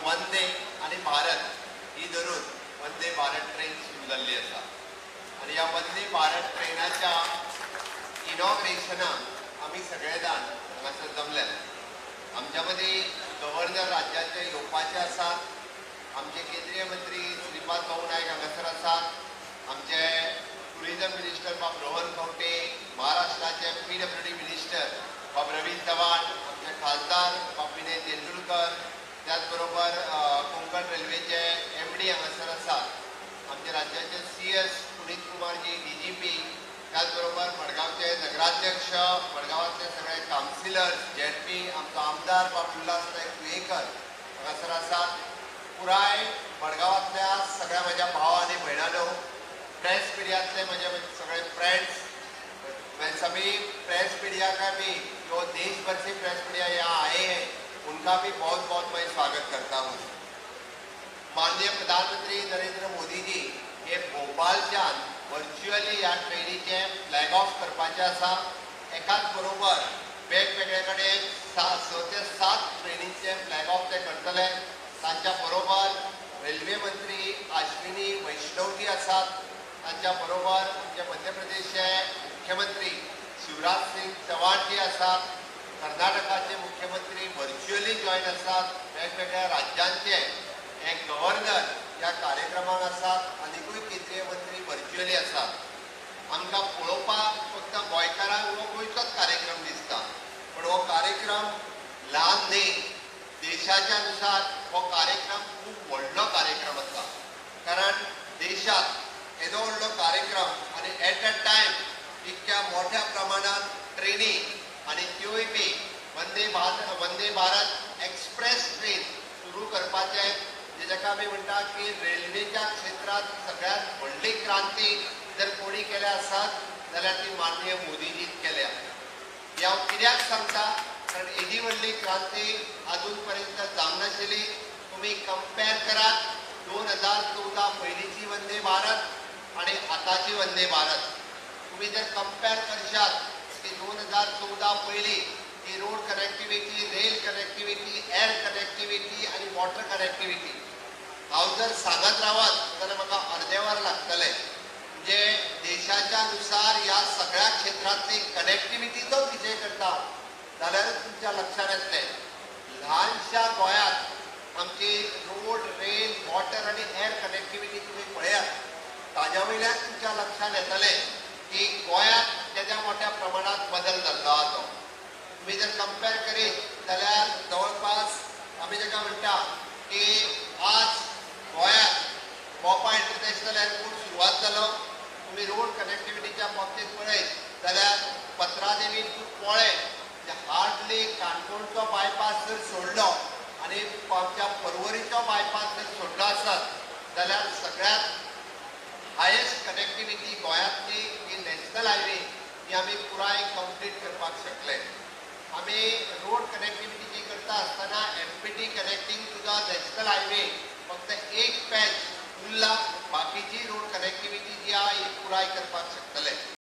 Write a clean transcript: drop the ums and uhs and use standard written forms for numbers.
वंदे आणि भारत ही धरून वंदे भारत ट्रेन सुरू जाल्ली आसा आणि ह्या वंदे भारत ट्रेनाच्या इनॉग्रेशनाक आमी सगळे जाण हांगासर जमल्यात। आमच्या मदीं गव्हर्नर राज्याचे येवपाचे आसात, आमचे केंद्रीय मंत्री श्रीपाद भाऊ नायक हांगासर आसात, आमचे टुरिझम मिनिस्टर बाब रोहन खंवटे, महाराष्ट्राचे PWD मिनिस्टर बाब रवींद्र चव्हाण, आमचे खासदार बाब विनय तेंडुलकर, त्याचबरोबर कोंकण रेल्वेचे MD हांगासर आसात, आमचे राज्याचे CS पुनीत कुमारजी DGP, त्याचबरोबर मडगावचे नगराध्यक्ष, मडगावातले सगळे काउन्सिलर्स, ZP, आमचो आमदार बाब उल्हास नायक कुयेकर हांगासर आसात। पुराय मडगावातल्या सगळ्या माझ्या भाव आणि भयणांनो, प्रेस मीडियातले माझे सगळे फ्रेंड्स, सभी प्रेस मीडिया का भी जो देश भर से प्रेस मीडिया यहाँ आए हैं उनका भी बहुत बहुत मैं स्वागत करता हूँ। माननीय प्रधानमंत्री नरेंद्र मोदी जी हे भोपाळच्यान वर्च्युअली ह्या ट्रेनीचे फ्लॅग ऑफ करपाचे आसा। एकाच बरोबर वेगवेगळे कडेन 6 ते 7 ट्रेनीचे फ्लॅग ऑफ ते करतले। तांच्या बरोबर रेल्वे मंत्री अश्विनी वैष्णवजी आसात, तांच्या बरोबर आमचे मध्य प्रदेशचे मुख्यमंत्री शिवराज सिंग चौहान जी आसात, कर्नाटकाचे मुख्यमंत्री वर्च्युअली जॉईन आसात, वेगवेगळ्या राज्यांचे एक गव्हर्नर ह्या कार्यक्रमाक आसात, आनीकूय केंद्रीय मंत्री वर्च्युअली आसात। आमकां पळोवपाक फक्त गोंयकारांक हो गोंयचोच कार्यक्रम दिसता, पण हो कार्यक्रम ल्हान न्ही, देशाच्या नुसार हो कार्यक्रम खूप व्हडलो कार्यक्रम आसा। कारण देशात येदो व्हडलो कार्यक्रम आनी एट अ टायम इतक्या मोठ्या प्रमाणात ट्रेनी आणि त्योय बी वंदे भारत एक्सप्रेस ट्रेन सुरू करपाचे, जेका आमी म्हणटा की रेल्वेच्या क्षेत्रात सगळ्यात व्हडली क्रांती जर कोणी केल्या आसात जाल्यार ती माननीय मोदीजीन केल्या। ही हांव कित्याक सांगता, कारण एदी व्हडली क्रांती अजून पर्यंत जावंक नाशिल्ली। तुम्ही कंपेर करात 2014 पयलींची वंदे भारत आणि आताची वंदे भारत, तुम्ही जर कंपेर करशात की 2014 पयली की road connectivity, rail connectivity, air connectivity आणि वॉटर कनेक्टिविटी हांव जर सांगत रावत जाल्यार म्हाका अर्दे वर लागतले। म्हणजे देशाच्या नुसार ह्या सगळ्या क्षेत्रातली कनेक्टिविटी जर विजय करता जाल्यारच तुमच्या लक्षात येतले। ल्हानशा गोंयांत आमची रोड, रेल, वॉटर आणि एअर कनेक्टिविटी तुम्ही पळयात, ताज्या वयल्यान तुमच्या लक्षात येतले की गोंयांत केद्या मोठ्या प्रमाणात बदल जाल्लो आसा तो। तुम्ही जर कंपेर करीत जाल्यार जवळपास आमी जेका म्हणटा की आज गोंयांत मोपा इंटरनॅशनल एअरपोर्ट सुरवात जालो। तुम्ही रोड कनेक्टिविटीच्या बाबतीत पळयत जाल्यार पत्रादेवी टू पोळे हार्डली काणकोणचो बायपास जर सोडलो आणि आमच्या पर्वरीचो बायपास जर सोडलो आसत जाल्यार सगळ्यात हायेस्ट कनेक्टिविटी गोंयांतली ही नॅशनल हायवे ही आमी पुराय कंप्लीट करपाक शकले। आमी रोड कनेक्टिविटी करता आसतना MPT connecting to the national highway फक्त एक पॅच उरला, बाकीची रोड कनेक्टिविटी जी आहा ही पुराय करपाक शकतले।